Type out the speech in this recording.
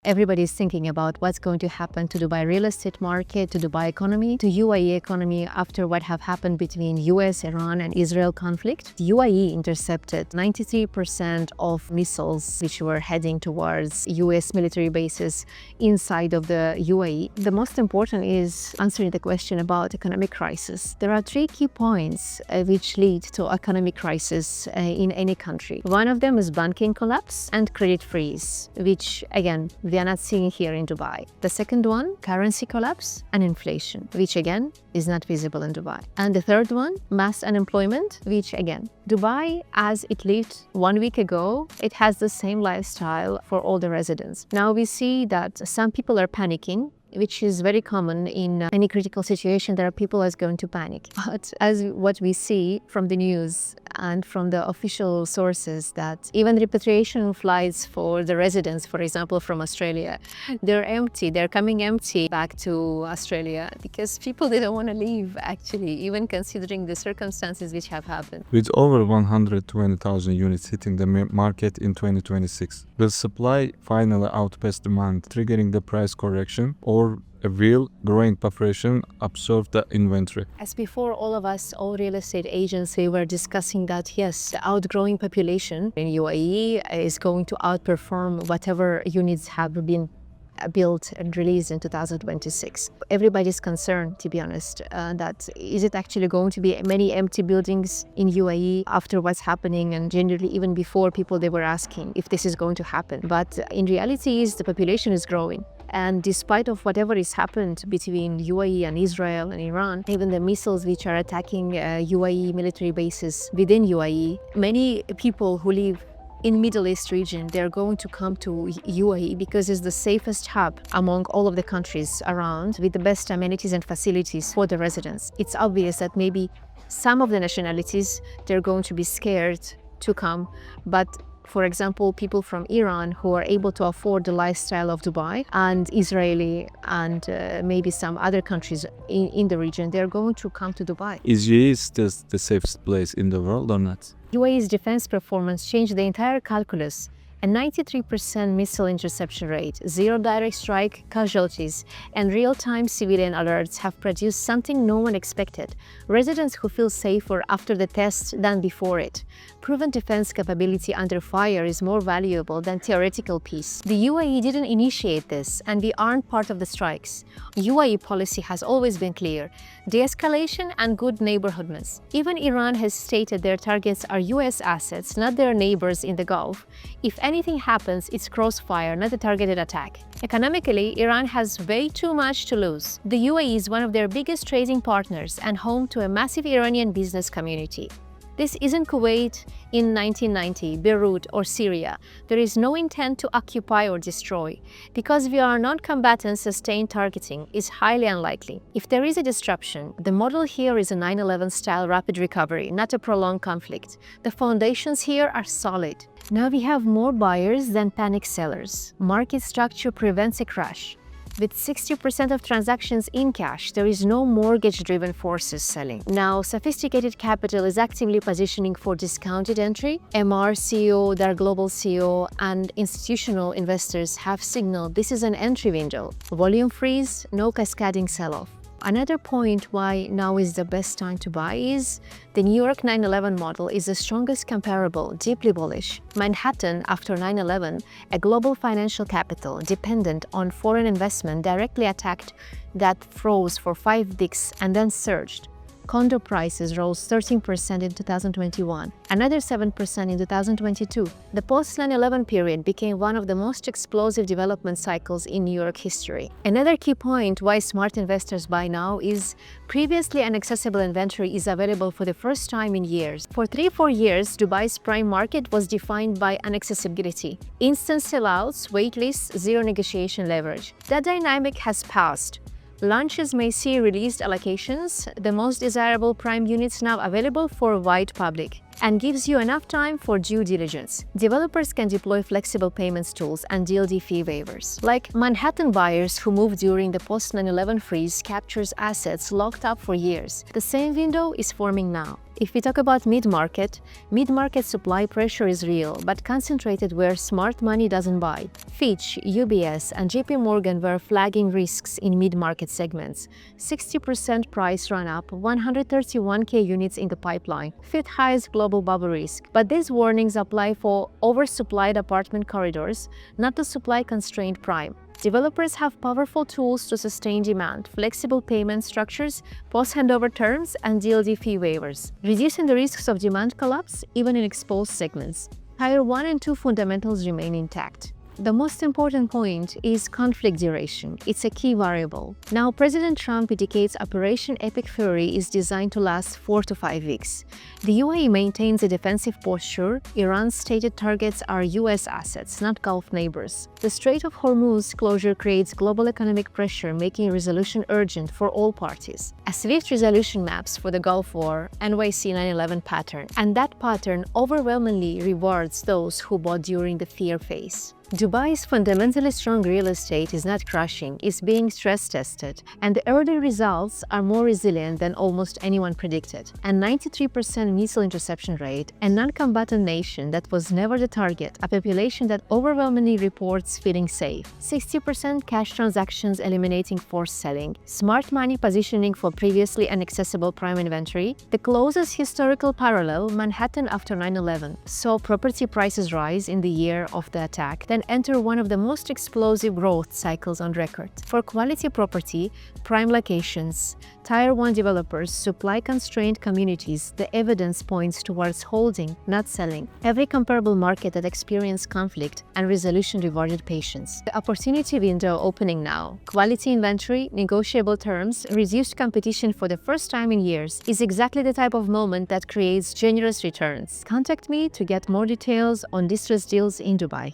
Everybody's thinking about what's going to happen to Dubai real estate market, to Dubai economy, to UAE economy after what have happened between US, Iran and Israel conflict. The UAE intercepted 93% of missiles which were heading towards US military bases inside of the UAE. The most important is answering the question about economic crisis. There are three key points which lead to economic crisis in any country. One of them is banking collapse and credit freeze, which again, we are not seeing here in Dubai. The second one, currency collapse and inflation, which again is not visible in Dubai. And the third one, mass unemployment, which again, Dubai, as it lived 1 week ago, it has the same lifestyle for all the residents. Now we see that some people are panicking, which is very common in any critical situation. There are people who are going to panic. But as what we see from the news and from the official sources, that even repatriation flights for the residents, for example, from Australia, they're empty. They're coming empty back to Australia because people didn't want to leave, actually, even considering the circumstances which have happened. With over 120,000 units hitting the market in 2026, will supply finally outpace demand, triggering the price correction, or a real growing population absorb the inventory? As before, all of us, all real estate agents, we were discussing that yes, the outgrowing population in UAE is going to outperform whatever units have been built and released in 2026. Everybody's concerned, to be honest, that is it actually going to be many empty buildings in UAE after what's happening, and generally even before people, they were asking if this is going to happen. But in reality is the population is growing. And despite of whatever has happened between UAE and Israel and Iran, even the missiles which are attacking UAE military bases within UAE, many people who live in Middle East region, they're going to come to UAE because it's the safest hub among all of the countries around, with the best amenities and facilities for the residents. It's obvious that maybe some of the nationalities, they're going to be scared to come, but for example, people from Iran who are able to afford the lifestyle of Dubai, and Israeli and maybe some other countries in the region, they're going to come to Dubai. Is UAE still the safest place in the world or not? UAE's defense performance changed the entire calculus. A 93% missile interception rate, zero direct strike casualties, and real-time civilian alerts have produced something no one expected. Residents who feel safer after the test than before it. Proven defense capability under fire is more valuable than theoretical peace. The UAE didn't initiate this, and we aren't part of the strikes. UAE policy has always been clear: de-escalation and good neighborhoodness. Even Iran has stated their targets are US assets, not their neighbors in the Gulf. If anything happens, it's crossfire, not a targeted attack. Economically, Iran has way too much to lose. The UAE is one of their biggest trading partners and home to a massive Iranian business community. This isn't Kuwait in 1990, Beirut, or Syria. There is no intent to occupy or destroy. Because we are non-combatant, sustained targeting is highly unlikely. If there is a disruption, the model here is a 9/11 style rapid recovery, not a prolonged conflict. The foundations here are solid. Now we have more buyers than panic sellers. Market structure prevents a crash. With 60% of transactions in cash, there is no mortgage-driven forces selling. Now, sophisticated capital is actively positioning for discounted entry. MR CEO, their global CEO, and institutional investors have signaled this is an entry window. Volume freeze, no cascading sell-off. Another point why now is the best time to buy is the New York 9/11 model is the strongest comparable, deeply bullish. Manhattan, after 9/11, a global financial capital dependent on foreign investment, directly attacked that froze for 5 weeks and then surged. Condo prices rose 13% in 2021, another 7% in 2022. The post-9/11 period became one of the most explosive development cycles in New York history. Another key point why smart investors buy now is previously inaccessible inventory is available for the first time in years. For 3-4 years, Dubai's prime market was defined by inaccessibility. Instant sellouts, waitlists, zero negotiation leverage. That dynamic has passed. Launches may see released allocations, the most desirable prime units now available for wide public, and gives you enough time for due diligence. Developers can deploy flexible payments tools and DLD fee waivers. Like Manhattan buyers who moved during the post-9/11 freeze captures assets locked up for years. The same window is forming now. If we talk about mid-market supply pressure is real, but concentrated where smart money doesn't buy. Fitch, UBS, and JP Morgan were flagging risks in mid-market segments. 60% price run-up, 131K units in the pipeline, fifth highest global bubble risk. But these warnings apply for oversupplied apartment corridors, not the supply-constrained prime. Developers have powerful tools to sustain demand, flexible payment structures, post-handover terms, and DLD fee waivers, reducing the risks of demand collapse even in exposed segments. Tier 1 and 2 fundamentals remain intact. The most important point is conflict duration. It's a key variable. Now, President Trump indicates Operation Epic Fury is designed to last 4 to 5 weeks. The UAE maintains a defensive posture. Iran's stated targets are US assets, not Gulf neighbors. The Strait of Hormuz closure creates global economic pressure, making resolution urgent for all parties. A swift resolution maps for the Gulf War NYC 9/11 pattern, and that pattern overwhelmingly rewards those who bought during the fear phase. Dubai's fundamentally strong real estate is not crashing, it's being stress-tested, and the early results are more resilient than almost anyone predicted. A 93% missile interception rate, a non-combatant nation that was never the target, a population that overwhelmingly reports feeling safe, 60% cash transactions eliminating forced selling, smart money positioning for previously inaccessible prime inventory, the closest historical parallel, Manhattan after 9/11, saw property prices rise in the year of the attack, then enter one of the most explosive growth cycles on record. For quality property, prime locations, Tier 1 developers, supply-constrained communities, the evidence points towards holding, not selling. Every comparable market that experienced conflict and resolution rewarded patience. The opportunity window opening now. Quality inventory, negotiable terms, reduced competition for the first time in years is exactly the type of moment that creates generous returns. Contact me to get more details on distressed deals in Dubai.